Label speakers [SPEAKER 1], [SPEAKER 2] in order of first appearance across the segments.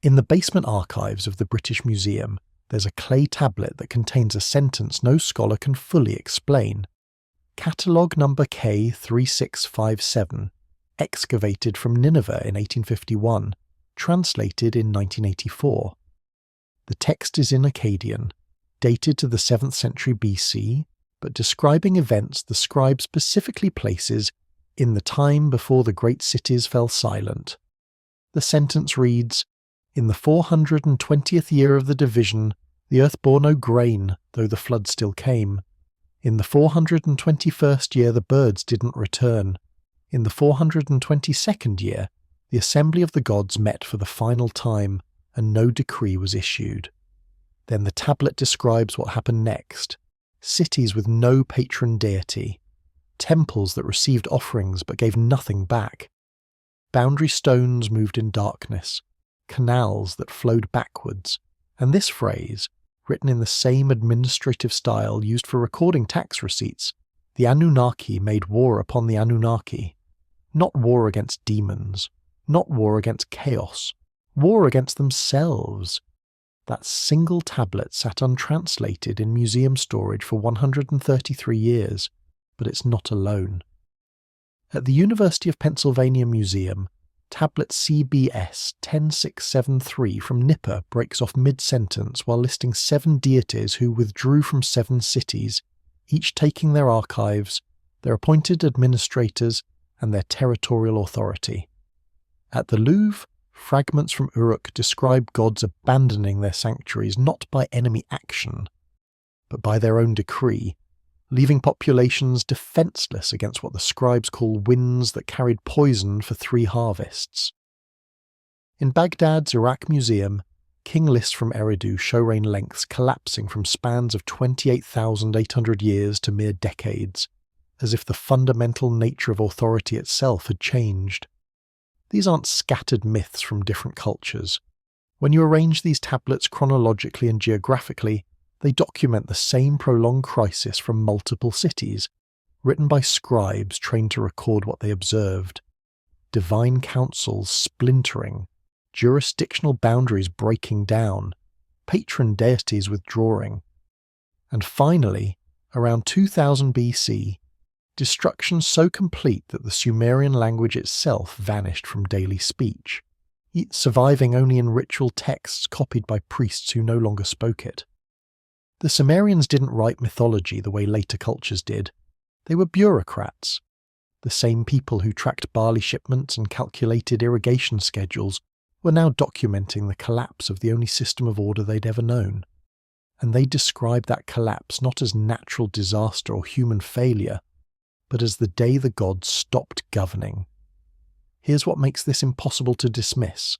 [SPEAKER 1] In the basement archives of the British Museum, there's a clay tablet that contains a sentence no scholar can fully explain. Catalogue number K3657, excavated from Nineveh in 1851, translated in 1984. The text is in Akkadian, dated to the 7th century BC, but describing events the scribe specifically places in the time before the great cities fell silent. The sentence reads, "In the 420th year of the division, the earth bore no grain, though the flood still came. In the 421st year the birds didn't return. In the 422nd year, the assembly of the gods met for the final time, and no decree was issued." Then the tablet describes what happened next. Cities with no patron deity. Temples that received offerings but gave nothing back. Boundary stones moved in darkness. Canals that flowed backwards. And this phrase, written in the same administrative style used for recording tax receipts, "The Anunnaki made war upon the Anunnaki." Not war against demons. Not war against chaos. War against themselves. That single tablet sat untranslated in museum storage for 133 years, but it's not alone. At the University of Pennsylvania Museum, tablet CBS 10673 from Nipper breaks off mid-sentence while listing 7 deities who withdrew from 7 cities, each taking their archives, their appointed administrators, and their territorial authority. At the Louvre, fragments from Uruk describe gods abandoning their sanctuaries not by enemy action, but by their own decree, leaving populations defenceless against what the scribes call winds that carried poison for 3 harvests. In Baghdad's Iraq Museum, king lists from Eridu show reign lengths collapsing from spans of 28,800 years to mere decades, as if the fundamental nature of authority itself had changed. These aren't scattered myths from different cultures. When you arrange these tablets chronologically and geographically, they document the same prolonged crisis from multiple cities, written by scribes trained to record what they observed. Divine councils splintering, jurisdictional boundaries breaking down, patron deities withdrawing. And finally, around 2000 BC, destruction so complete that the Sumerian language itself vanished from daily speech, surviving only in ritual texts copied by priests who no longer spoke it. The Sumerians didn't write mythology the way later cultures did. They were bureaucrats. The same people who tracked barley shipments and calculated irrigation schedules were now documenting the collapse of the only system of order they'd ever known. And they described that collapse not as natural disaster or human failure, but as the day the gods stopped governing. Here's what makes this impossible to dismiss.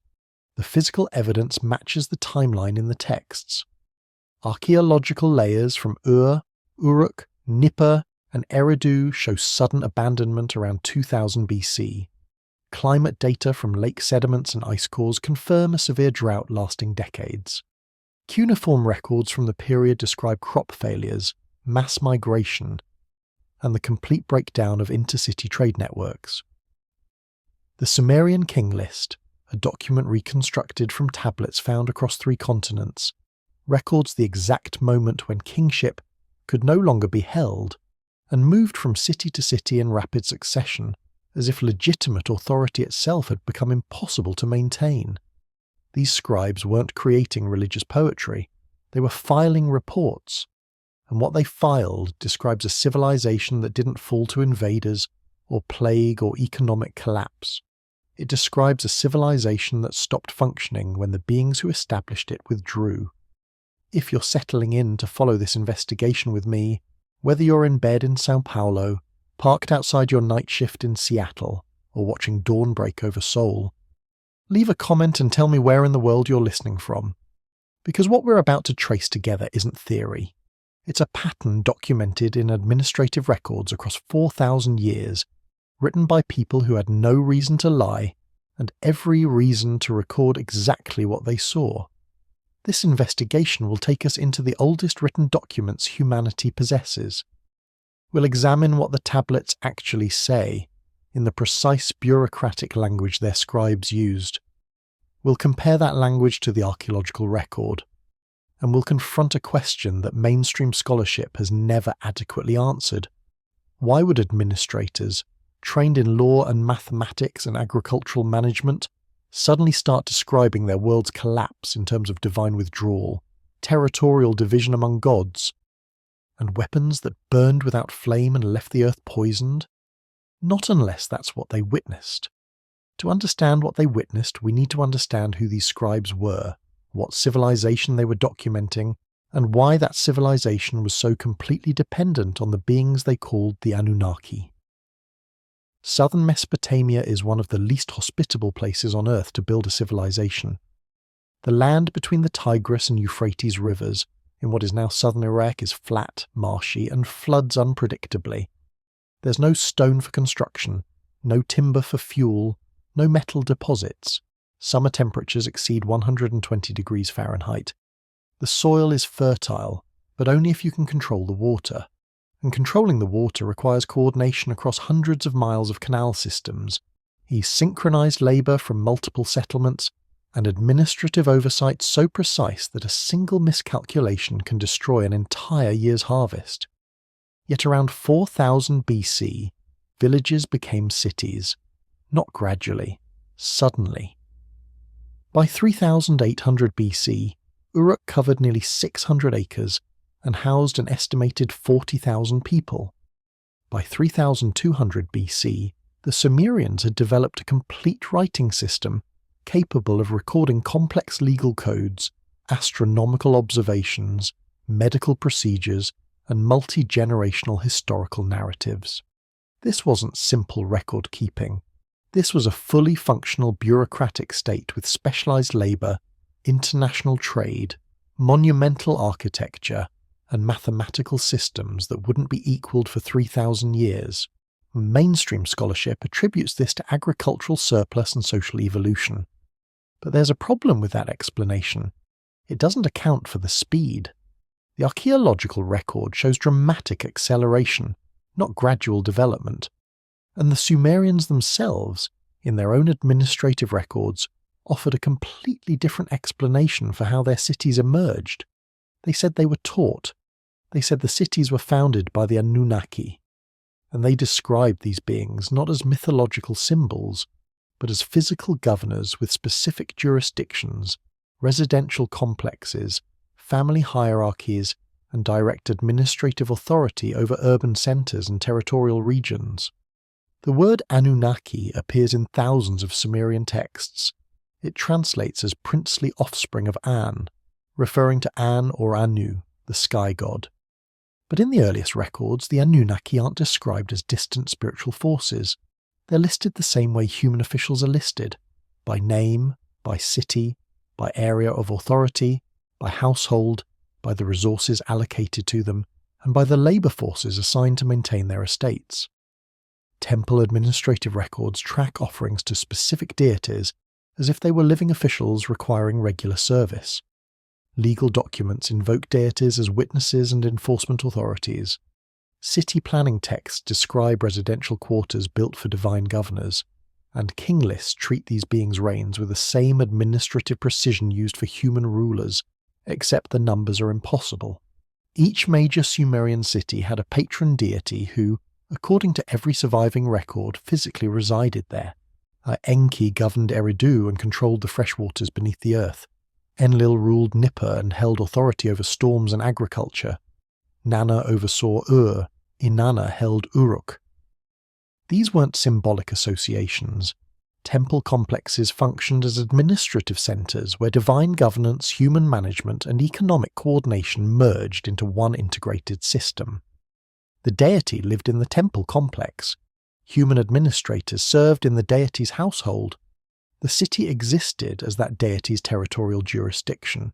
[SPEAKER 1] The physical evidence matches the timeline in the texts. Archaeological layers from Ur, Uruk, Nippur, and Eridu show sudden abandonment around 2000 BC. Climate data from lake sediments and ice cores confirm a severe drought lasting decades. Cuneiform records from the period describe crop failures, mass migration, and the complete breakdown of intercity trade networks. The Sumerian king list, a document reconstructed from tablets found across 3 continents, records the exact moment when kingship could no longer be held and moved from city to city in rapid succession, as if legitimate authority itself had become impossible to maintain. These scribes weren't creating religious poetry, they were filing reports, and what they filed describes a civilization that didn't fall to invaders or plague or economic collapse. It describes a civilization that stopped functioning when the beings who established it withdrew. If you're settling in to follow this investigation with me, whether you're in bed in Sao Paulo, parked outside your night shift in Seattle, or watching dawn break over Seoul, leave a comment and tell me where in the world you're listening from. Because what we're about to trace together isn't theory. It's a pattern documented in administrative records across 4,000 years, written by people who had no reason to lie and every reason to record exactly what they saw. This investigation will take us into the oldest written documents humanity possesses. We'll examine what the tablets actually say, in the precise bureaucratic language their scribes used. We'll compare that language to the archaeological record, and we'll confront a question that mainstream scholarship has never adequately answered. Why would administrators, trained in law and mathematics and agricultural management, suddenly start describing their world's collapse in terms of divine withdrawal, territorial division among gods, and weapons that burned without flame and left the earth poisoned? Not unless that's what they witnessed. To understand what they witnessed, we need to understand who these scribes were, what civilization they were documenting, and why that civilization was so completely dependent on the beings they called the Anunnaki. Southern Mesopotamia is one of the least hospitable places on Earth to build a civilization. The land between the Tigris and Euphrates rivers, in what is now southern Iraq, is flat, marshy, and floods unpredictably. There's no stone for construction, no timber for fuel, no metal deposits. Summer temperatures exceed 120 degrees Fahrenheit. The soil is fertile, but only if you can control the water. And controlling the water requires coordination across hundreds of miles of canal systems, synchronized labour from multiple settlements, and administrative oversight so precise that a single miscalculation can destroy an entire year's harvest. Yet around 4000 BC, villages became cities, not gradually, suddenly. By 3800 BC, Uruk covered nearly 600 acres and housed an estimated 40,000 people. By 3200 BC, the Sumerians had developed a complete writing system capable of recording complex legal codes, astronomical observations, medical procedures, and multi-generational historical narratives. This wasn't simple record keeping. This was a fully functional bureaucratic state with specialized labor, international trade, monumental architecture, and mathematical systems that wouldn't be equaled for 3,000 years. Mainstream scholarship attributes this to agricultural surplus and social evolution. But there's a problem with that explanation. It doesn't account for the speed. The archaeological record shows dramatic acceleration, not gradual development. And the Sumerians themselves, in their own administrative records, offered a completely different explanation for how their cities emerged. They said they were taught. They said the cities were founded by the Anunnaki. And they described these beings not as mythological symbols, but as physical governors with specific jurisdictions, residential complexes, family hierarchies, and direct administrative authority over urban centres and territorial regions. The word Anunnaki appears in thousands of Sumerian texts. It translates as princely offspring of An, referring to An or Anu, the sky god. But in the earliest records, the Anunnaki aren't described as distant spiritual forces. They're listed the same way human officials are listed, by name, by city, by area of authority, by household, by the resources allocated to them, and by the labour forces assigned to maintain their estates. Temple administrative records track offerings to specific deities as if they were living officials requiring regular service. Legal documents invoke deities as witnesses and enforcement authorities. City planning texts describe residential quarters built for divine governors, and king lists treat these beings' reigns with the same administrative precision used for human rulers, except the numbers are impossible. Each major Sumerian city had a patron deity who, according to every surviving record, physically resided there. Enki governed Eridu and controlled the freshwaters beneath the earth. Enlil ruled Nippur and held authority over storms and agriculture. Nana oversaw Ur. Inanna held Uruk. These weren't symbolic associations. Temple complexes functioned as administrative centres where divine governance, human management, and economic coordination merged into one integrated system. The deity lived in the temple complex. Human administrators served in the deity's household. The city existed as that deity's territorial jurisdiction.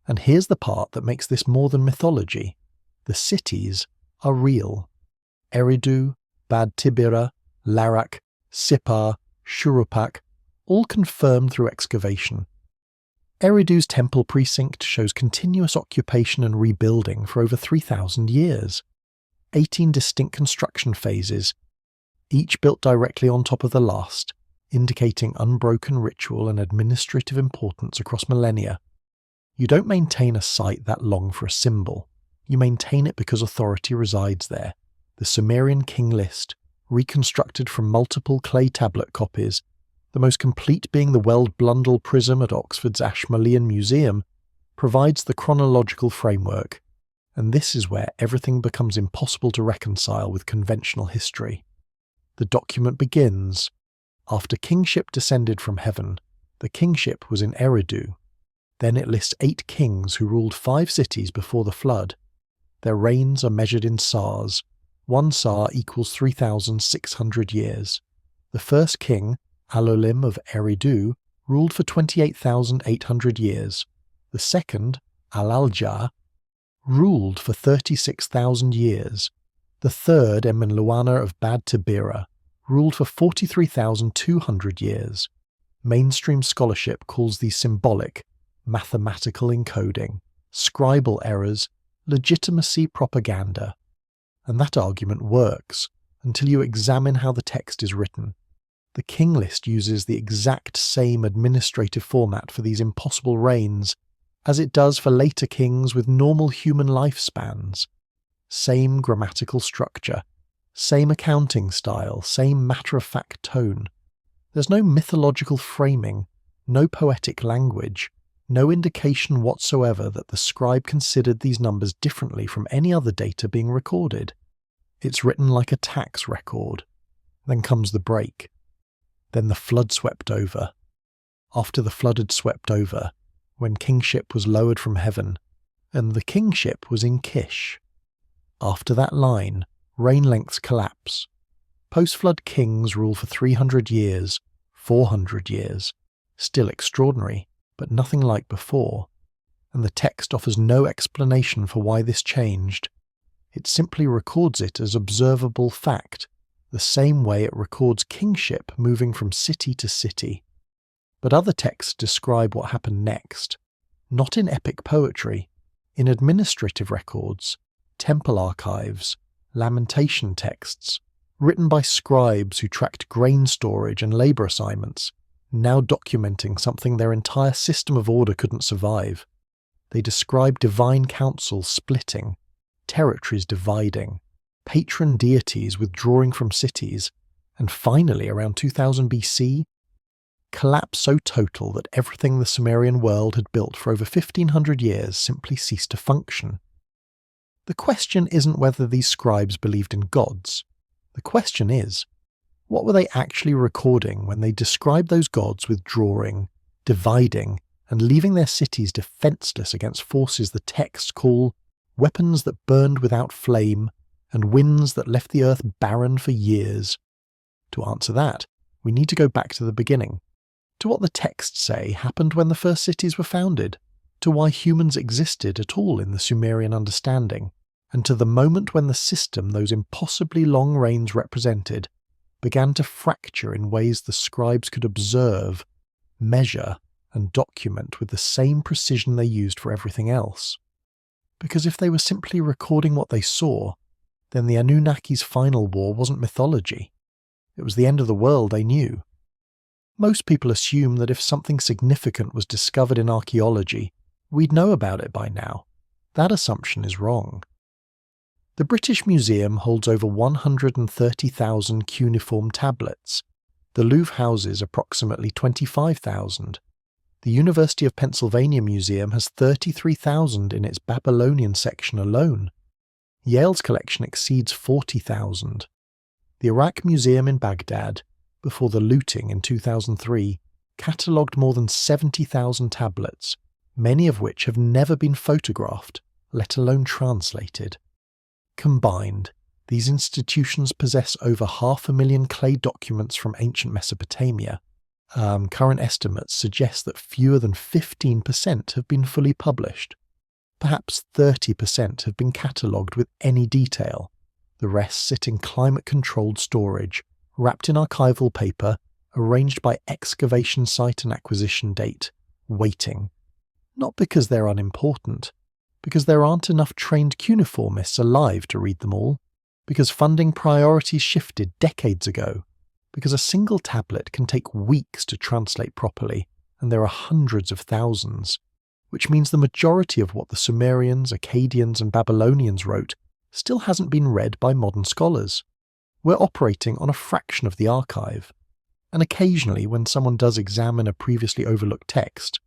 [SPEAKER 1] And here's the part that makes this more than mythology. The cities are real. Eridu, Bad Tibira, Larak, Sippar, Shurupak, all confirmed through excavation. Eridu's temple precinct shows continuous occupation and rebuilding for over 3,000 years. 18 distinct construction phases, each built directly on top of the last, indicating unbroken ritual and administrative importance across millennia. You don't maintain a site that long for a symbol. You maintain it because authority resides there. The Sumerian king list, reconstructed from multiple clay tablet copies, the most complete being the Weld Blundell prism at Oxford's Ashmolean Museum, provides the chronological framework, and this is where everything becomes impossible to reconcile with conventional history. The document begins, after kingship descended from heaven, the kingship was in Eridu. Then it lists 8 kings who ruled 5 cities before the flood. Their reigns are measured in sars. 1 sar equals 3,600 years. The first king, Alolim of Eridu, ruled for 28,800 years. The second, Alalja, ruled for 36,000 years. The third, Emenluana of Bad Tabira, ruled for 43,200 years. Mainstream scholarship calls these symbolic, mathematical encoding, scribal errors, legitimacy propaganda. And that argument works until you examine how the text is written. The king list uses the exact same administrative format for these impossible reigns as it does for later kings with normal human lifespans. Same grammatical structure, same accounting style, same matter-of-fact tone. There's no mythological framing, no poetic language, no indication whatsoever that the scribe considered these numbers differently from any other data being recorded. It's written like a tax record. Then comes the break. Then the flood swept over. After the flood had swept over, when kingship was lowered from heaven, and the kingship was in Kish. After that line, reign lengths collapse. Post-flood kings rule for 300 years, 400 years, still extraordinary, but nothing like before, and the text offers no explanation for why this changed. It simply records it as observable fact, the same way it records kingship moving from city to city. But other texts describe what happened next, not in epic poetry, in administrative records, temple archives, lamentation texts, written by scribes who tracked grain storage and labour assignments, now documenting something their entire system of order couldn't survive. They describe divine councils splitting, territories dividing, patron deities withdrawing from cities, and finally, around 2000 BC, collapse so total that everything the Sumerian world had built for over 1500 years simply ceased to function. The question isn't whether these scribes believed in gods. The question is, what were they actually recording when they described those gods withdrawing, dividing, and leaving their cities defenseless against forces the texts call weapons that burned without flame and winds that left the earth barren for years? To answer that, we need to go back to the beginning, to what the texts say happened when the first cities were founded, to why humans existed at all in the Sumerian understanding, and to the moment when the system those impossibly long reigns represented began to fracture in ways the scribes could observe, measure, and document with the same precision they used for everything else. Because if they were simply recording what they saw, then the Anunnaki's final war wasn't mythology. It was the end of the world they knew. Most people assume that if something significant was discovered in archaeology, we'd know about it by now. That assumption is wrong. The British Museum holds over 130,000 cuneiform tablets. The Louvre houses approximately 25,000. The University of Pennsylvania Museum has 33,000 in its Babylonian section alone. Yale's collection exceeds 40,000. The Iraq Museum in Baghdad, before the looting in 2003, catalogued more than 70,000 tablets, many of which have never been photographed, let alone translated. Combined, these institutions possess over 500,000 clay documents from ancient Mesopotamia. Current estimates suggest that fewer than 15% have been fully published. Perhaps 30% have been catalogued with any detail. The rest sit in climate-controlled storage, wrapped in archival paper, arranged by excavation site and acquisition date, waiting. Not because they're unimportant, because there aren't enough trained cuneiformists alive to read them all, because funding priorities shifted decades ago, because a single tablet can take weeks to translate properly, and there are hundreds of thousands, which means the majority of what the Sumerians, Akkadians, and Babylonians wrote still hasn't been read by modern scholars. We're operating on a fraction of the archive, and occasionally when someone does examine a previously overlooked text,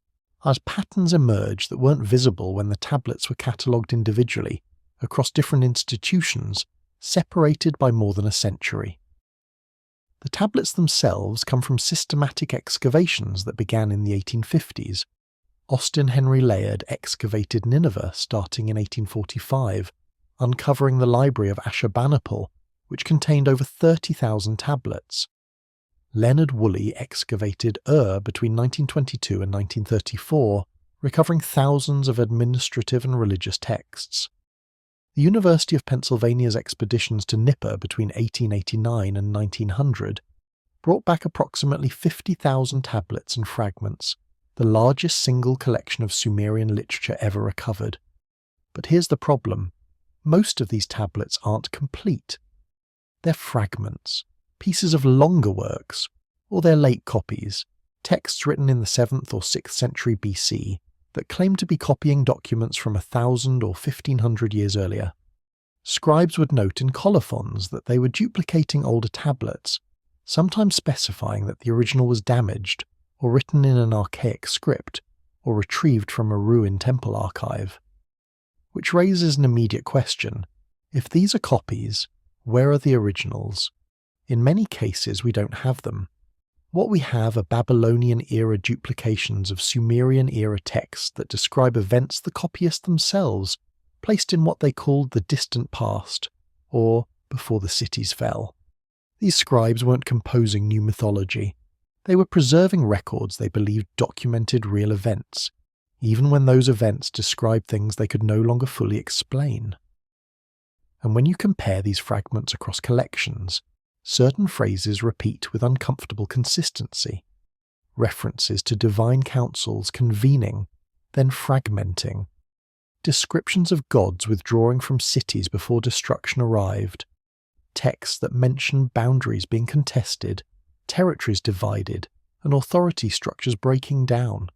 [SPEAKER 1] as patterns emerge that weren't visible when the tablets were catalogued individually across different institutions, separated by more than a century. The tablets themselves come from systematic excavations that began in the 1850s. Austin Henry Layard excavated Nineveh starting in 1845, uncovering the library of Ashurbanipal, which contained over 30,000 tablets. Leonard Woolley excavated Ur between 1922 and 1934, recovering thousands of administrative and religious texts. The University of Pennsylvania's expeditions to Nippur between 1889 and 1900 brought back approximately 50,000 tablets and fragments, the largest single collection of Sumerian literature ever recovered. But here's the problem. Most of these tablets aren't complete. They're fragments, pieces of longer works, or they're late copies, texts written in the 7th or 6th century BC that claim to be copying documents from 1,000 or 1,500 years earlier. Scribes would note in colophons that they were duplicating older tablets, sometimes specifying that the original was damaged or written in an archaic script or retrieved from a ruined temple archive. Which raises an immediate question. If these are copies, where are the originals? In many cases we don't have them. What we have are Babylonian-era duplications of Sumerian-era texts that describe events the copyists themselves placed in what they called the distant past, or before the cities fell. These scribes weren't composing new mythology. They were preserving records they believed documented real events, even when those events described things they could no longer fully explain. And when you compare these fragments across collections, certain phrases repeat with uncomfortable consistency. References to divine councils convening, then fragmenting. Descriptions of gods withdrawing from cities before destruction arrived. Texts that mention boundaries being contested, territories divided, and authority structures breaking down.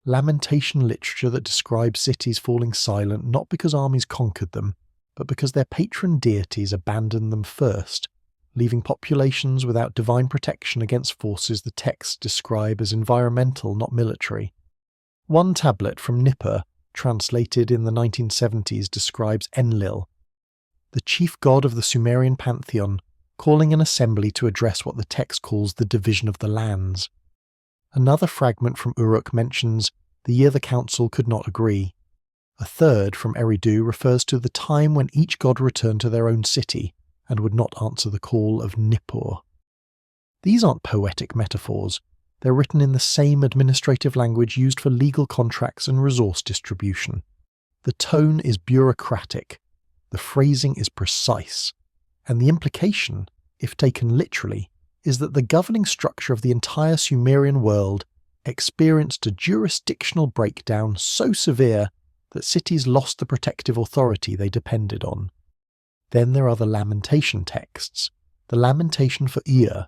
[SPEAKER 1] Lamentation literature that describes cities falling silent not because armies conquered them, but because their patron deities abandoned them first, leaving populations without divine protection against forces the texts describe as environmental, not military. One tablet from Nippur, translated in the 1970s, describes Enlil, the chief god of the Sumerian pantheon, calling an assembly to address what the text calls the division of the lands. Another fragment from Uruk mentions the year the council could not agree. A third from Eridu refers to the time when each god returned to their own city and would not answer the call of Nippur. These aren't poetic metaphors. They're written in the same administrative language used for legal contracts and resource distribution. The tone is bureaucratic, the phrasing is precise, and the implication, if taken literally, is that the governing structure of the entire Sumerian world experienced a jurisdictional breakdown so severe that cities lost the protective authority they depended on. Then there are the lamentation texts, the lamentation for Ea,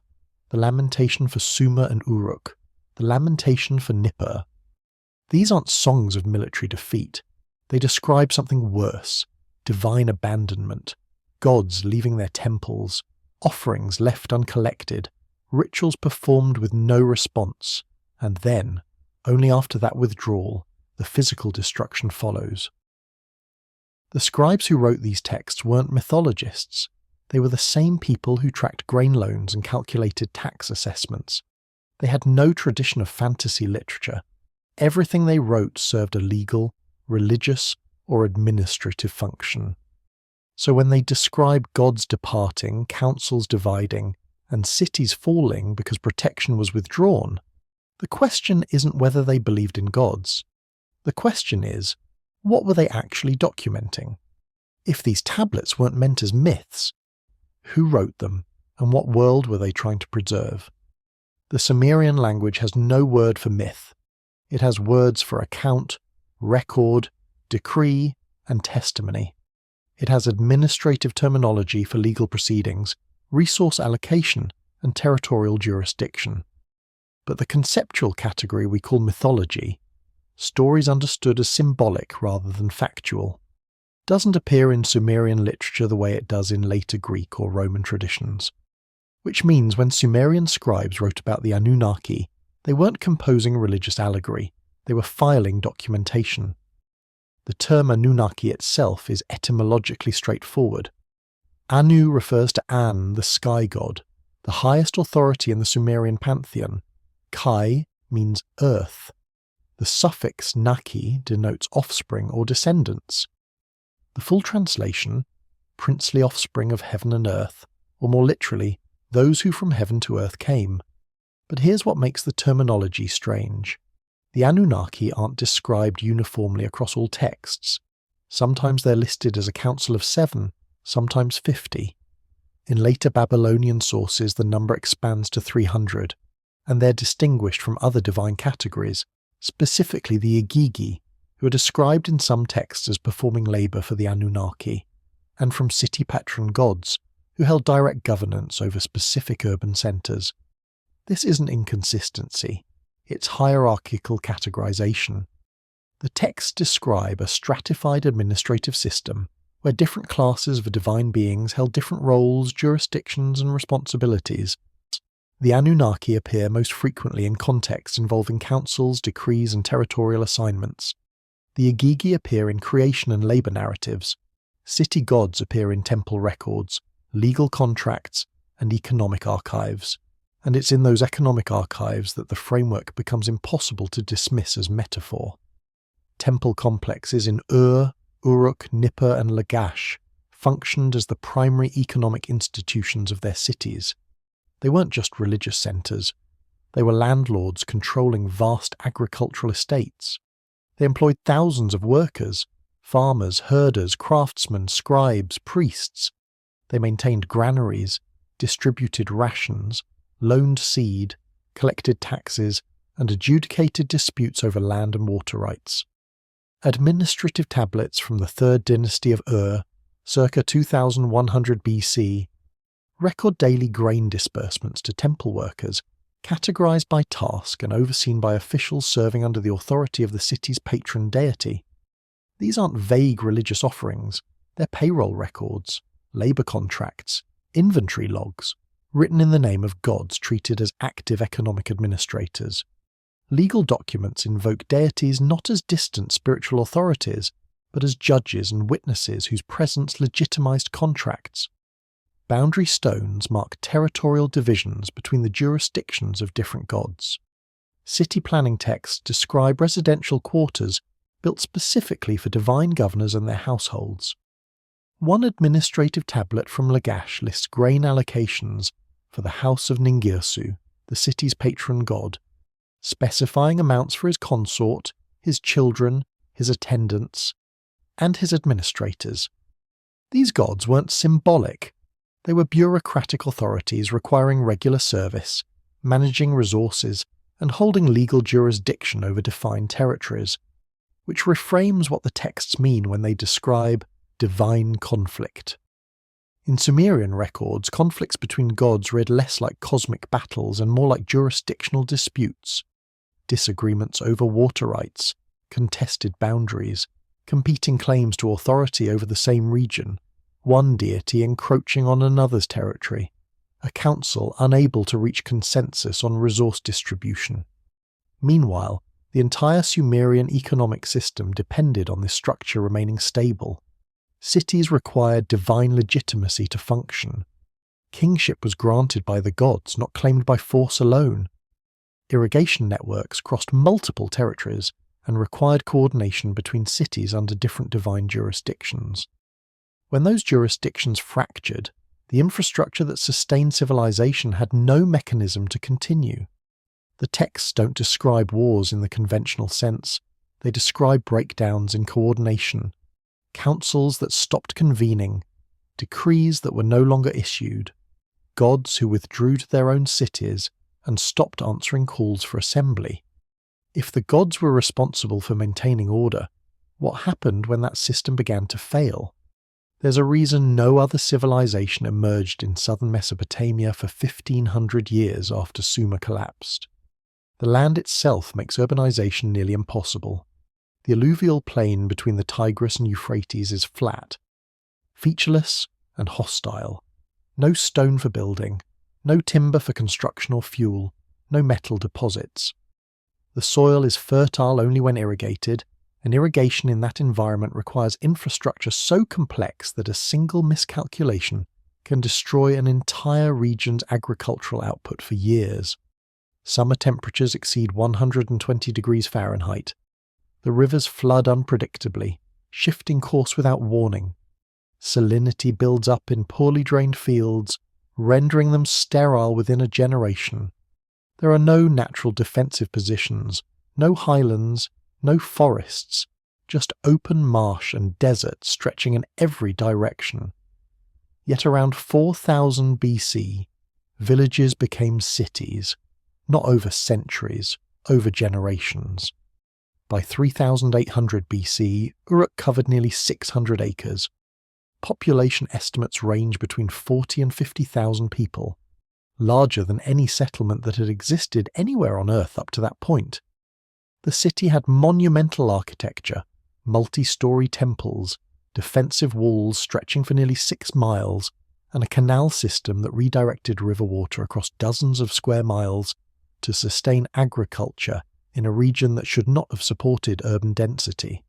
[SPEAKER 1] the lamentation for Sumer and Uruk, the lamentation for Nippur. These aren't songs of military defeat. They describe something worse, divine abandonment, gods leaving their temples, offerings left uncollected, rituals performed with no response, and then, only after that withdrawal, the physical destruction follows. The scribes who wrote these texts weren't mythologists. They were the same people who tracked grain loans and calculated tax assessments. They had no tradition of fantasy literature. Everything they wrote served a legal, religious, or administrative function. So when they describe gods departing, councils dividing, and cities falling because protection was withdrawn, the question isn't whether they believed in gods. The question is, what were they actually documenting? If these tablets weren't meant as myths, who wrote them, and what world were they trying to preserve? The Sumerian language has no word for myth. It has words for account, record, decree, and testimony. It has administrative terminology for legal proceedings, resource allocation, and territorial jurisdiction. But the conceptual category we call mythology, stories understood as symbolic rather than factual, doesn't appear in Sumerian literature the way it does in later Greek or Roman traditions. Which means when Sumerian scribes wrote about the Anunnaki, they weren't composing religious allegory, they were filing documentation. The term Anunnaki itself is etymologically straightforward. Anu refers to An, the sky god, the highest authority in the Sumerian pantheon. Kai means earth. The suffix Naki denotes offspring or descendants. The full translation, princely offspring of heaven and earth, or more literally, those who from heaven to earth came. But here's what makes the terminology strange. The Anunnaki aren't described uniformly across all texts. Sometimes they're listed as a council of 7, sometimes 50. In later Babylonian sources the number expands to 300, and they're distinguished from other divine categories, specifically the Igigi, who are described in some texts as performing labour for the Anunnaki, and from city patron gods, who held direct governance over specific urban centres. This isn't inconsistency, it's hierarchical categorization. The texts describe a stratified administrative system where different classes of divine beings held different roles, jurisdictions and responsibilities. The Anunnaki appear most frequently in contexts involving councils, decrees and territorial assignments. The Igigi appear in creation and labour narratives. City gods appear in temple records, legal contracts and economic archives. And it's in those economic archives that the framework becomes impossible to dismiss as metaphor. Temple complexes in Ur, Uruk, Nippur and Lagash functioned as the primary economic institutions of their cities. They weren't just religious centres, they were landlords controlling vast agricultural estates. They employed thousands of workers, farmers, herders, craftsmen, scribes, priests. They maintained granaries, distributed rations, loaned seed, collected taxes, and adjudicated disputes over land and water rights. Administrative tablets from the 3rd dynasty of Ur, circa 2100 BC, record daily grain disbursements to temple workers, categorized by task and overseen by officials serving under the authority of the city's patron deity. These aren't vague religious offerings, they're payroll records, labor contracts, inventory logs, written in the name of gods treated as active economic administrators. Legal documents invoke deities not as distant spiritual authorities, but as judges and witnesses whose presence legitimized contracts. Boundary stones mark territorial divisions between the jurisdictions of different gods. City planning texts describe residential quarters built specifically for divine governors and their households. One administrative tablet from Lagash lists grain allocations for the house of Ningirsu, the city's patron god, specifying amounts for his consort, his children, his attendants, and his administrators. These gods weren't symbolic, they were bureaucratic authorities requiring regular service, managing resources, and holding legal jurisdiction over defined territories, which reframes what the texts mean when they describe divine conflict. In Sumerian records, conflicts between gods read less like cosmic battles and more like jurisdictional disputes. Disagreements over water rights, contested boundaries, competing claims to authority over the same region, one deity encroaching on another's territory, a council unable to reach consensus on resource distribution. Meanwhile, the entire Sumerian economic system depended on this structure remaining stable. Cities required divine legitimacy to function. Kingship was granted by the gods, not claimed by force alone. Irrigation networks crossed multiple territories and required coordination between cities under different divine jurisdictions. When those jurisdictions fractured, the infrastructure that sustained civilization had no mechanism to continue. The texts don't describe wars in the conventional sense, they describe breakdowns in coordination, councils that stopped convening, decrees that were no longer issued, gods who withdrew to their own cities and stopped answering calls for assembly. If the gods were responsible for maintaining order, what happened when that system began to fail? There's a reason no other civilization emerged in southern Mesopotamia for 1500 years after Sumer collapsed. The land itself makes urbanization nearly impossible. The alluvial plain between the Tigris and Euphrates is flat, featureless and hostile. No stone for building, no timber for construction or fuel, no metal deposits. The soil is fertile only when irrigated, and irrigation in that environment requires infrastructure so complex that a single miscalculation can destroy an entire region's agricultural output for years. Summer temperatures exceed 120 degrees Fahrenheit. The rivers flood unpredictably, shifting course without warning. Salinity builds up in poorly drained fields, rendering them sterile within a generation. There are no natural defensive positions, no highlands, no forests, just open marsh and desert stretching in every direction. Yet around 4000 BC, villages became cities, not over centuries, over generations. By 3800 BC, Uruk covered nearly 600 acres. Population estimates range between 40 and 50,000 people, larger than any settlement that had existed anywhere on Earth up to that point. The city had monumental architecture, multi-story temples, defensive walls stretching for nearly 6 miles, and a canal system that redirected river water across dozens of square miles to sustain agriculture in a region that should not have supported urban density.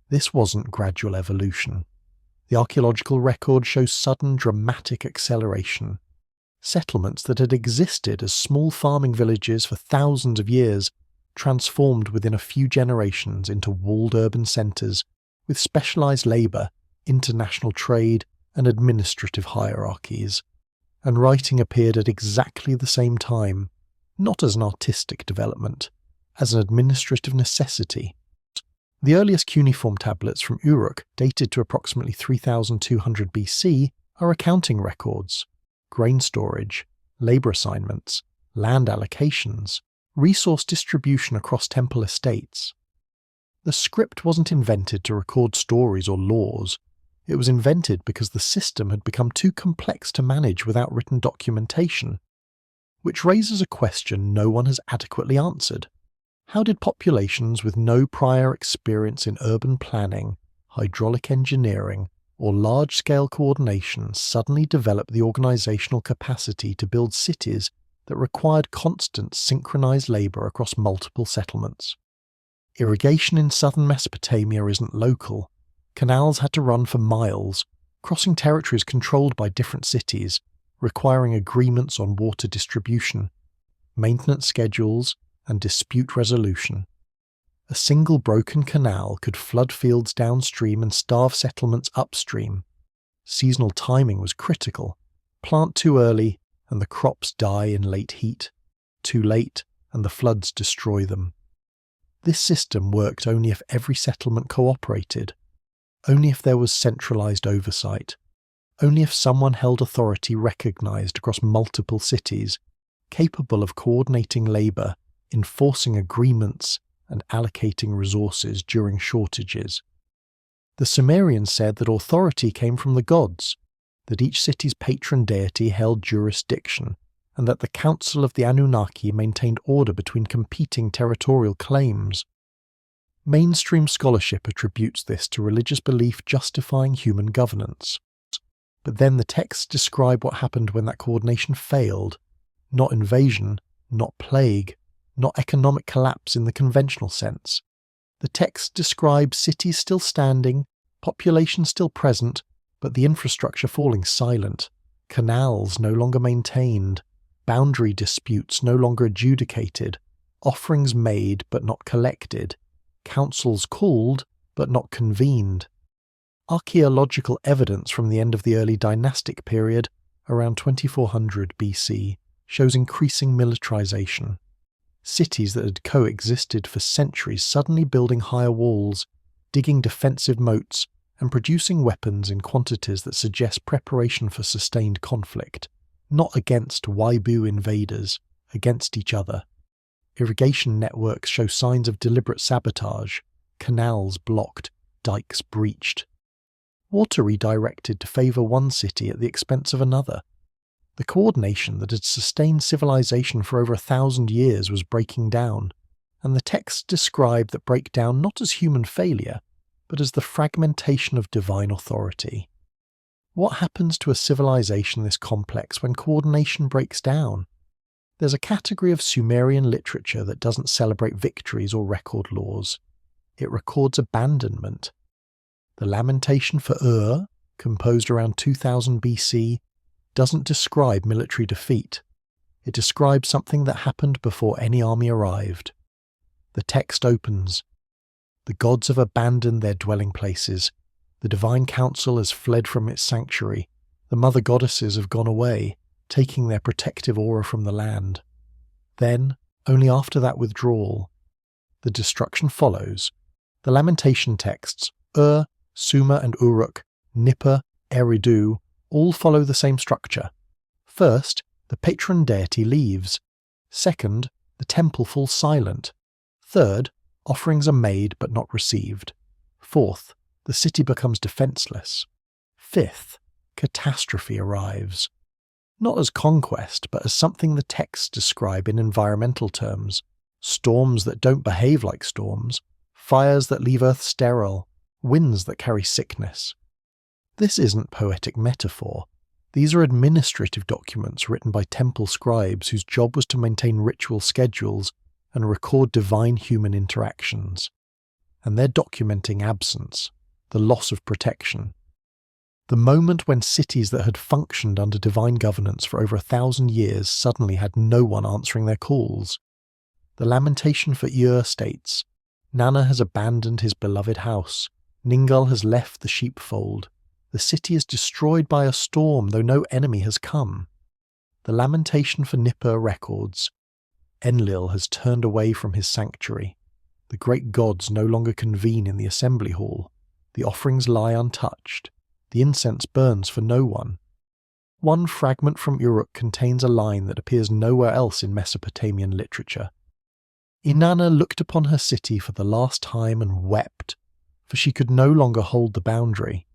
[SPEAKER 1] This wasn't gradual evolution. The archaeological record shows sudden, dramatic acceleration. Settlements that had existed as small farming villages for thousands of years transformed within a few generations into walled urban centres with specialised labour, international trade, and administrative hierarchies. And writing appeared at exactly the same time, not as an artistic development, as an administrative necessity. The earliest cuneiform tablets from Uruk, dated to approximately 3200 BC, are accounting records, grain storage, labour assignments, land allocations, resource distribution across temple estates. The script wasn't invented to record stories or laws. It was invented because the system had become too complex to manage without written documentation, which raises a question no one has adequately answered. How did populations with no prior experience in urban planning, hydraulic engineering, or large-scale coordination suddenly develop the organizational capacity to build cities that required constant synchronized labor across multiple settlements? Irrigation in southern Mesopotamia isn't local. Canals had to run for miles, crossing territories controlled by different cities, requiring agreements on water distribution, maintenance schedules, and dispute resolution. A single broken canal could flood fields downstream and starve settlements upstream. Seasonal timing was critical. Plant too early and the crops die in late heat. Too late and the floods destroy them. This system worked only if every settlement cooperated, only if there was centralized oversight, only if someone held authority recognized across multiple cities, capable of coordinating labor, enforcing agreements, and allocating resources during shortages. The Sumerians said that authority came from the gods, that each city's patron deity held jurisdiction, and that the council of the Anunnaki maintained order between competing territorial claims. Mainstream scholarship attributes this to religious belief justifying human governance. But then the texts describe what happened when that coordination failed. Not invasion, not plague, not economic collapse in the conventional sense. The text describes cities still standing, population still present, but the infrastructure falling silent, canals no longer maintained, boundary disputes no longer adjudicated, offerings made but not collected, councils called but not convened. Archaeological evidence from the end of the early dynastic period, around 2400 BC, shows increasing militarization. Cities that had coexisted for centuries suddenly building higher walls, digging defensive moats, and producing weapons in quantities that suggest preparation for sustained conflict, not against Waibu invaders, against each other. Irrigation networks show signs of deliberate sabotage, canals blocked, dikes breached. water redirected to favour one city at the expense of another. The coordination that had sustained civilization for over 1,000 years was breaking down, and the texts describe that breakdown not as human failure, but as the fragmentation of divine authority. What happens to a civilization this complex when coordination breaks down? There's a category of Sumerian literature that doesn't celebrate victories or record laws. It records abandonment. The Lamentation for Ur, composed around 2000 BC, doesn't describe military defeat. It describes something that happened before any army arrived. The text opens, "The gods have abandoned their dwelling places. The divine council has fled from its sanctuary. The mother goddesses have gone away, taking their protective aura from the land." Then, only after that withdrawal, the destruction follows. The lamentation texts, Ur, Sumer and Uruk, Nippur, Eridu, all follow the same structure. First, the patron deity leaves. Second, the temple falls silent. Third, offerings are made but not received. Fourth, the city becomes defenseless. Fifth, catastrophe arrives. Not as conquest, but as something the texts describe in environmental terms. Storms that don't behave like storms, fires that leave Earth sterile, winds that carry sickness. This isn't poetic metaphor. These are administrative documents written by temple scribes whose job was to maintain ritual schedules and record divine human interactions. And they're documenting absence, the loss of protection. The moment when cities that had functioned under divine governance for over 1,000 years suddenly had no one answering their calls. The Lamentation for Ur states, "Nana has abandoned his beloved house. Ningal has left the sheepfold. The city is destroyed by a storm, though no enemy has come." The Lamentation for Nippur records, "Enlil has turned away from his sanctuary. The great gods no longer convene in the assembly hall. The offerings lie untouched. The incense burns for no one." One fragment from Uruk contains a line that appears nowhere else in Mesopotamian literature. "Inanna looked upon her city for the last time and wept, for she could no longer hold the boundary."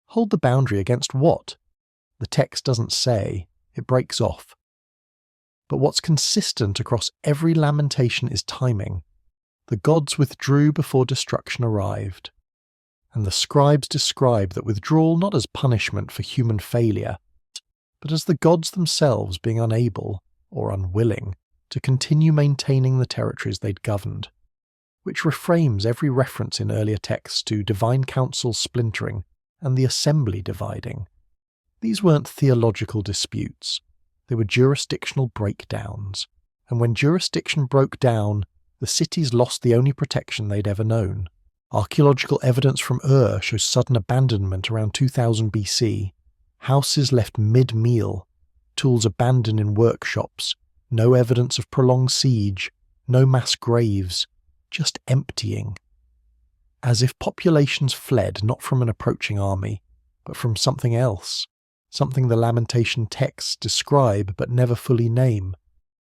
[SPEAKER 1] Hold the boundary against what? The text doesn't say, it breaks off. But what's consistent across every lamentation is timing. The gods withdrew before destruction arrived. And the scribes describe that withdrawal not as punishment for human failure, but as the gods themselves being unable, or unwilling, to continue maintaining the territories they'd governed, which reframes every reference in earlier texts to divine councils splintering and the assembly dividing. These weren't theological disputes, they were jurisdictional breakdowns, and when jurisdiction broke down, the cities lost the only protection they'd ever known. Archaeological evidence from Ur shows sudden abandonment around 2000 BC, houses left mid-meal, tools abandoned in workshops, no evidence of prolonged siege, no mass graves, just emptying. As if populations fled not from an approaching army, but from something else, something the lamentation texts describe but never fully name.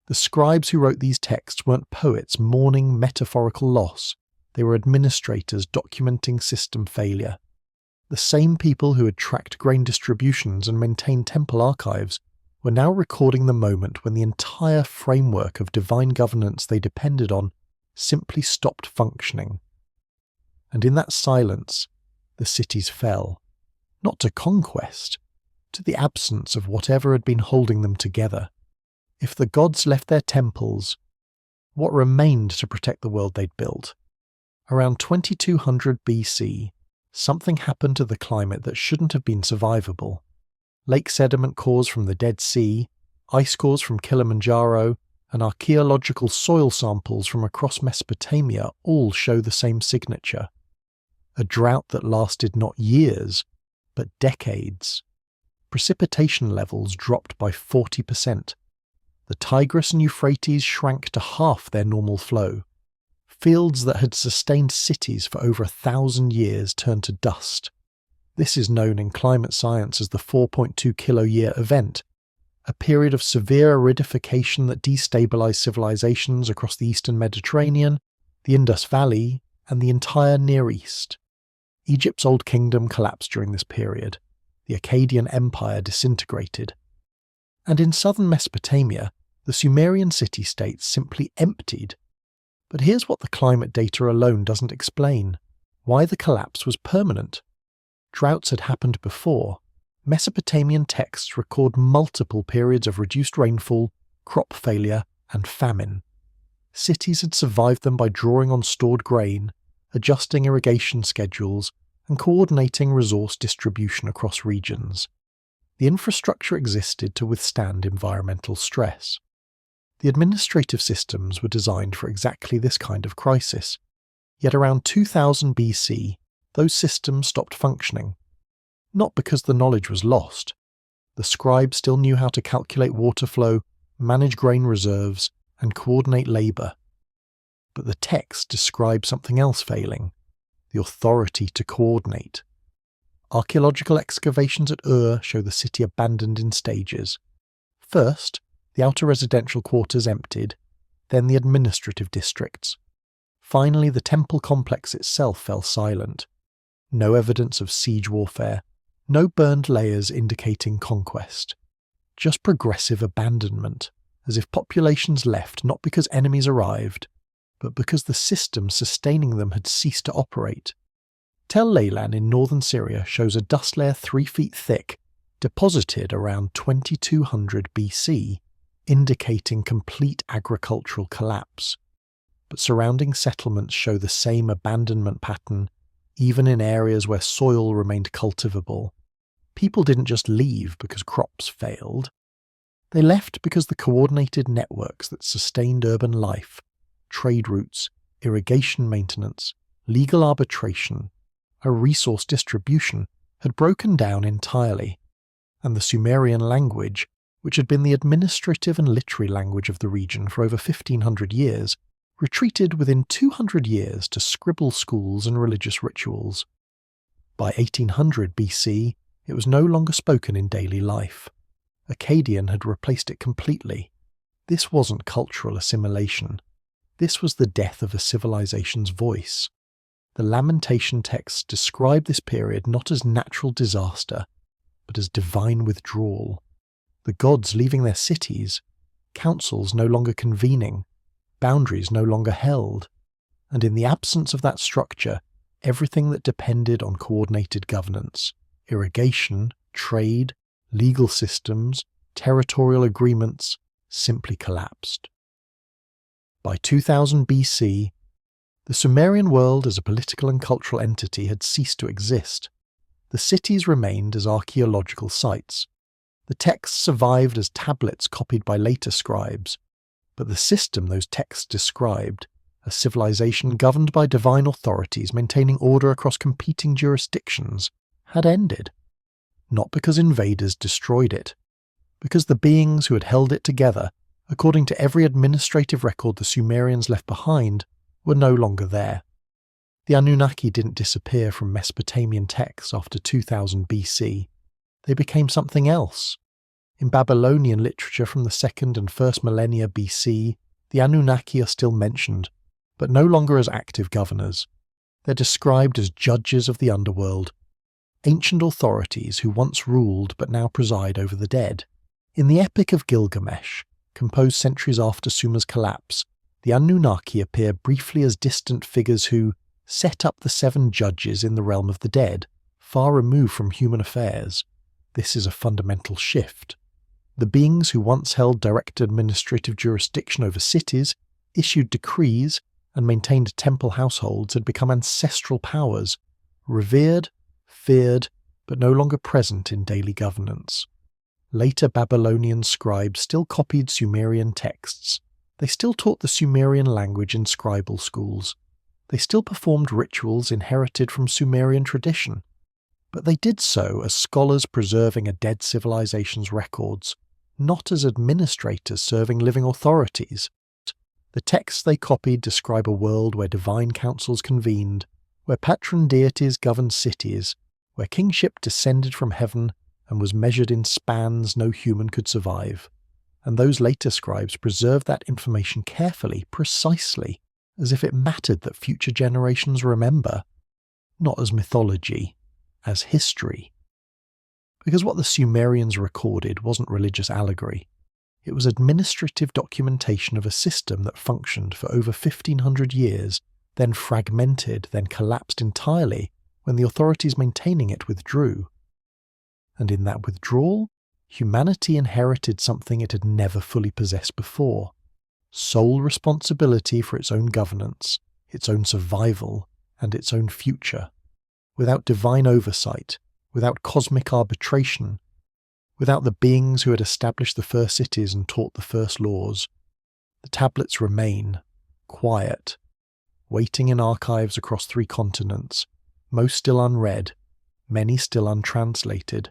[SPEAKER 1] The scribes who wrote these texts weren't poets mourning metaphorical loss, they were administrators documenting system failure. The same people who had tracked grain distributions and maintained temple archives were now recording the moment when the entire framework of divine governance they depended on simply stopped functioning. And in that silence, the cities fell, not to conquest, to the absence of whatever had been holding them together. If the gods left their temples, what remained to protect the world they'd built? Around 2200 BC, something happened to the climate that shouldn't have been survivable. Lake sediment cores from the Dead Sea, ice cores from Kilimanjaro, and archaeological soil samples from across Mesopotamia all show the same signature. A drought that lasted not years, but decades. Precipitation levels dropped by 40%. The Tigris and Euphrates shrank to half their normal flow. Fields that had sustained cities for over 1,000 years turned to dust. This is known in climate science as the 4.2 kiloyear event, a period of severe aridification that destabilized civilizations across the eastern Mediterranean, the Indus Valley, and the entire Near East. Egypt's old kingdom collapsed during this period. The Akkadian Empire disintegrated. And in southern Mesopotamia, the Sumerian city-states simply emptied. But here's what the climate data alone doesn't explain: why the collapse was permanent. Droughts had happened before. Mesopotamian texts record multiple periods of reduced rainfall, crop failure, and famine. Cities had survived them by drawing on stored grain, adjusting irrigation schedules, and coordinating resource distribution across regions. The infrastructure existed to withstand environmental stress. The administrative systems were designed for exactly this kind of crisis. Yet around 2000 BC, those systems stopped functioning. Not because the knowledge was lost. The scribes still knew how to calculate water flow, manage grain reserves, and coordinate labour. But the text described something else failing: the authority to coordinate. Archaeological excavations at Ur show the city abandoned in stages. First, the outer residential quarters emptied, then the administrative districts. Finally, the temple complex itself fell silent. No evidence of siege warfare, no burned layers indicating conquest. Just progressive abandonment, as if populations left not because enemies arrived, but because the system sustaining them had ceased to operate. Tel Leilan in northern Syria shows a dust layer 3 feet thick, deposited around 2200 BC, indicating complete agricultural collapse. But surrounding settlements show the same abandonment pattern, even in areas where soil remained cultivable. People didn't just leave because crops failed. They left because the coordinated networks that sustained urban life, trade routes, irrigation maintenance, legal arbitration, a resource distribution, had broken down entirely, and the Sumerian language, which had been the administrative and literary language of the region for over 1500 years, retreated within 200 years to scribble schools and religious rituals. By 1800 BC, it was no longer spoken in daily life. Akkadian had replaced it completely. This wasn't cultural assimilation. This was the death of a civilization's voice. The lamentation texts describe this period not as natural disaster, but as divine withdrawal. The gods leaving their cities, councils no longer convening, boundaries no longer held, and in the absence of that structure, everything that depended on coordinated governance, irrigation, trade, legal systems, territorial agreements, simply collapsed. By 2000 BC, the Sumerian world as a political and cultural entity had ceased to exist. The cities remained as archaeological sites. The texts survived as tablets copied by later scribes, but the system those texts described, a civilization governed by divine authorities maintaining order across competing jurisdictions, had ended. Not because invaders destroyed it, because the beings who had held it together, according to every administrative record the Sumerians left behind, were no longer there. The Anunnaki didn't disappear from Mesopotamian texts after 2000 BC. They became something else. In Babylonian literature from the 2nd and 1st millennia BC, the Anunnaki are still mentioned, but no longer as active governors. They're described as judges of the underworld, ancient authorities who once ruled but now preside over the dead. In the Epic of Gilgamesh, composed centuries after Sumer's collapse, the Anunnaki appear briefly as distant figures who set up the 7 judges in the realm of the dead, far removed from human affairs. This is a fundamental shift. The beings who once held direct administrative jurisdiction over cities, issued decrees, and maintained temple households had become ancestral powers, revered, feared, but no longer present in daily governance. Later Babylonian scribes still copied Sumerian texts. They still taught the Sumerian language in scribal schools. They still performed rituals inherited from Sumerian tradition. But they did so as scholars preserving a dead civilization's records, not as administrators serving living authorities. The texts they copied describe a world where divine councils convened, where patron deities governed cities, where kingship descended from heaven and was measured in spans no human could survive. And those later scribes preserved that information carefully, precisely, as if it mattered that future generations remember. not as mythology, as history. Because what the Sumerians recorded wasn't religious allegory. It was administrative documentation of a system that functioned for over 1,500 years, then fragmented, then collapsed entirely when the authorities maintaining it withdrew. And in that withdrawal, humanity inherited something it had never fully possessed before: sole responsibility for its own governance, its own survival, and its own future, without divine oversight, without cosmic arbitration, without the beings who had established the first cities and taught the first laws. The tablets remain, quiet, waiting in archives across 3 continents, most still unread, many still untranslated,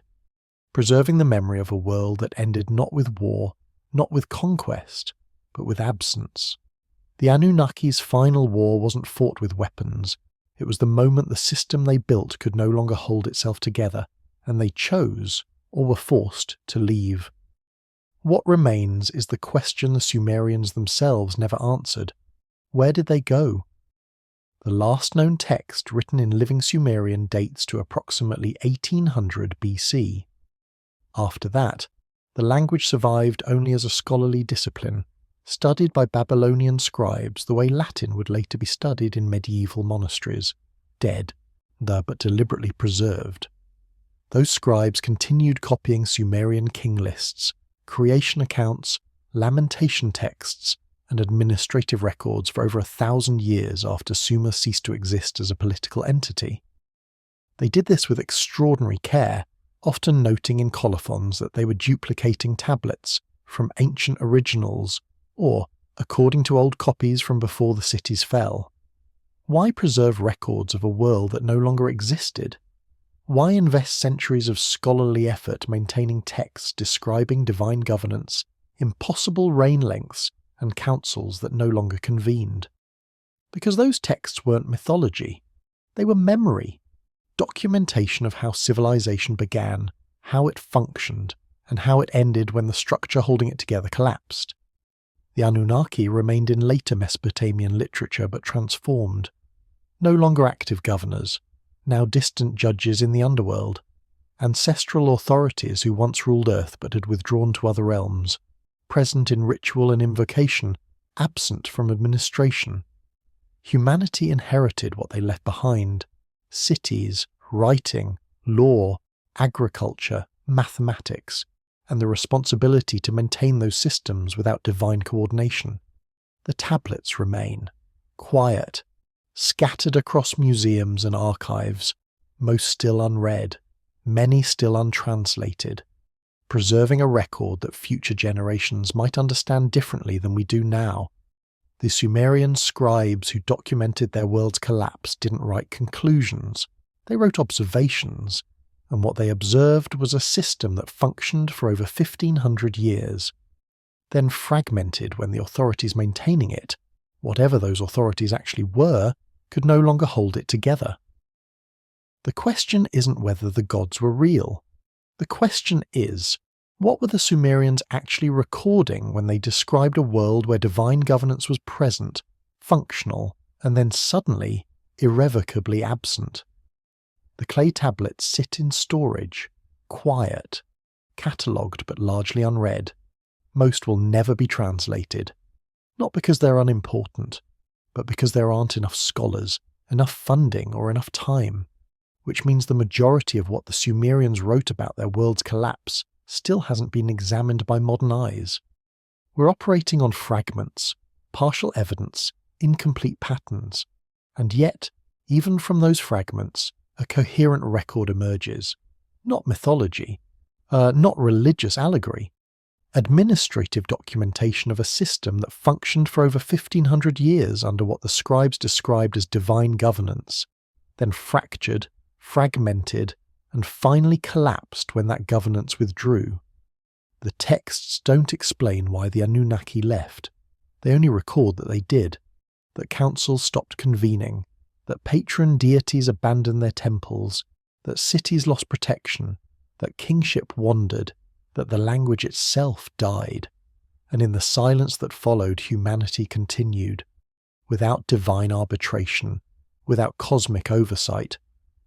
[SPEAKER 1] preserving the memory of a world that ended not with war, not with conquest, but with absence. The Anunnaki's final war wasn't fought with weapons. It was the moment the system they built could no longer hold itself together, and they chose, or were forced, to leave. What remains is the question the Sumerians themselves never answered. Where did they go? The last known text written in living Sumerian dates to approximately 1800 BC. After that, the language survived only as a scholarly discipline, studied by Babylonian scribes the way Latin would later be studied in medieval monasteries, dead, but deliberately preserved. Those scribes continued copying Sumerian king lists, creation accounts, lamentation texts, and administrative records for over 1,000 years after Sumer ceased to exist as a political entity. They did this with extraordinary care, often noting in colophons that they were duplicating tablets from ancient originals or, according to old copies from before the cities fell. Why preserve records of a world that no longer existed? Why invest centuries of scholarly effort maintaining texts describing divine governance, impossible reign lengths, and councils that no longer convened? Because those texts weren't mythology. They were memory, documentation of how civilization began, how it functioned, and how it ended when the structure holding it together collapsed. The Anunnaki remained in later Mesopotamian literature but transformed. No longer active governors, now distant judges in the underworld, ancestral authorities who once ruled Earth but had withdrawn to other realms, present in ritual and invocation, absent from administration. Humanity inherited what they left behind: cities, writing, law, agriculture, mathematics, and the responsibility to maintain those systems without divine coordination. The tablets remain, quiet, scattered across museums and archives, most still unread, many still untranslated, preserving a record that future generations might understand differently than we do now. The Sumerian scribes who documented their world's collapse didn't write conclusions, they wrote observations, and what they observed was a system that functioned for over 1,500 years, then fragmented when the authorities maintaining it, whatever those authorities actually were, could no longer hold it together. The question isn't whether the gods were real. The question is, what were the Sumerians actually recording when they described a world where divine governance was present, functional, and then suddenly, irrevocably absent? The clay tablets sit in storage, quiet, catalogued but largely unread. Most will never be translated, not because they're unimportant, but because there aren't enough scholars, enough funding, or enough time, which means the majority of what the Sumerians wrote about their world's collapse still hasn't been examined by modern eyes. We're operating on fragments, partial evidence, incomplete patterns, and yet, even from those fragments, a coherent record emerges. Not mythology, not religious allegory, administrative documentation of a system that functioned for over 1,500 years under what the scribes described as divine governance, then fractured, fragmented, and finally collapsed when that governance withdrew. The texts don't explain why the Anunnaki left. They only record that they did, that councils stopped convening, that patron deities abandoned their temples, that cities lost protection, that kingship wandered, that the language itself died, and in the silence that followed humanity continued, without divine arbitration, without cosmic oversight,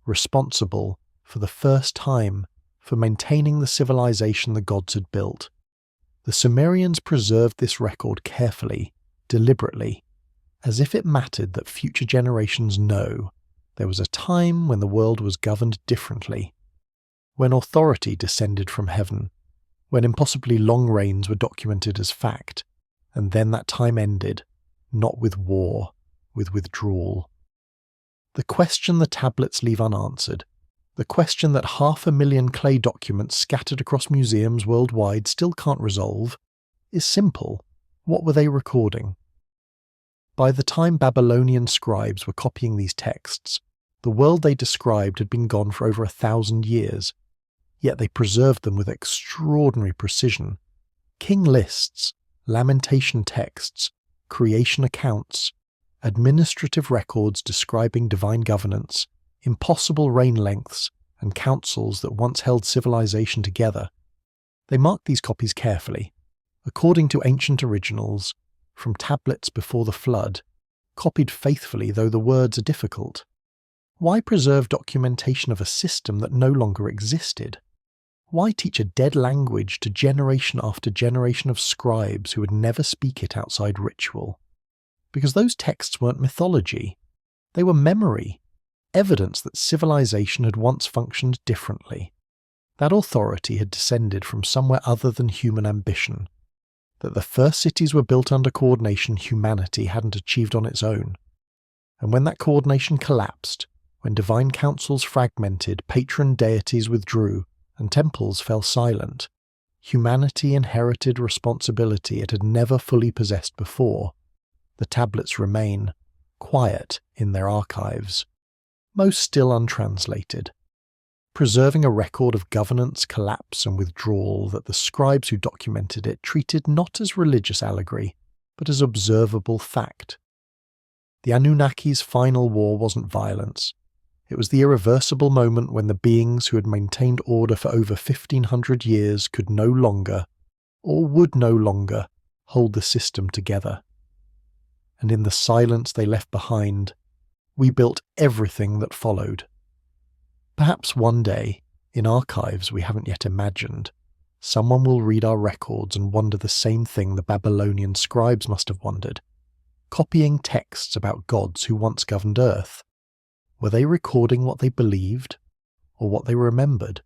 [SPEAKER 1] responsible, for the first time, for maintaining the civilization the gods had built. The Sumerians preserved this record carefully, deliberately, as if it mattered that future generations know there was a time when the world was governed differently, when authority descended from heaven, when impossibly long reigns were documented as fact, and then that time ended, not with war, with withdrawal. The question the tablets leave unanswered, the question that 500,000 clay documents scattered across museums worldwide still can't resolve, is simple. What were they recording? By the time Babylonian scribes were copying these texts, the world they described had been gone for over 1,000 years, yet they preserved them with extraordinary precision. King lists, lamentation texts, creation accounts, administrative records describing divine governance, impossible reign lengths, and councils that once held civilization together. They marked these copies carefully, according to ancient originals, from tablets before the flood, copied faithfully though the words are difficult. Why preserve documentation of a system that no longer existed? Why teach a dead language to generation after generation of scribes who would never speak it outside ritual? Because those texts weren't mythology. They were memory, evidence that civilization had once functioned differently, that authority had descended from somewhere other than human ambition, that the first cities were built under coordination humanity hadn't achieved on its own. And when that coordination collapsed, when divine councils fragmented, patron deities withdrew, and temples fell silent, humanity inherited responsibility it had never fully possessed before. The tablets remain, quiet in their archives, most still untranslated, preserving a record of governance, collapse, and withdrawal that the scribes who documented it treated not as religious allegory, but as observable fact. The Anunnaki's final war wasn't violence. It was the irreversible moment when the beings who had maintained order for over 1,500 years could no longer, or would no longer, hold the system together. And in the silence they left behind, we built everything that followed. Perhaps one day, in archives we haven't yet imagined, someone will read our records and wonder the same thing the Babylonian scribes must have wondered. Copying texts about gods who once governed Earth, were they recording what they believed, or what they remembered?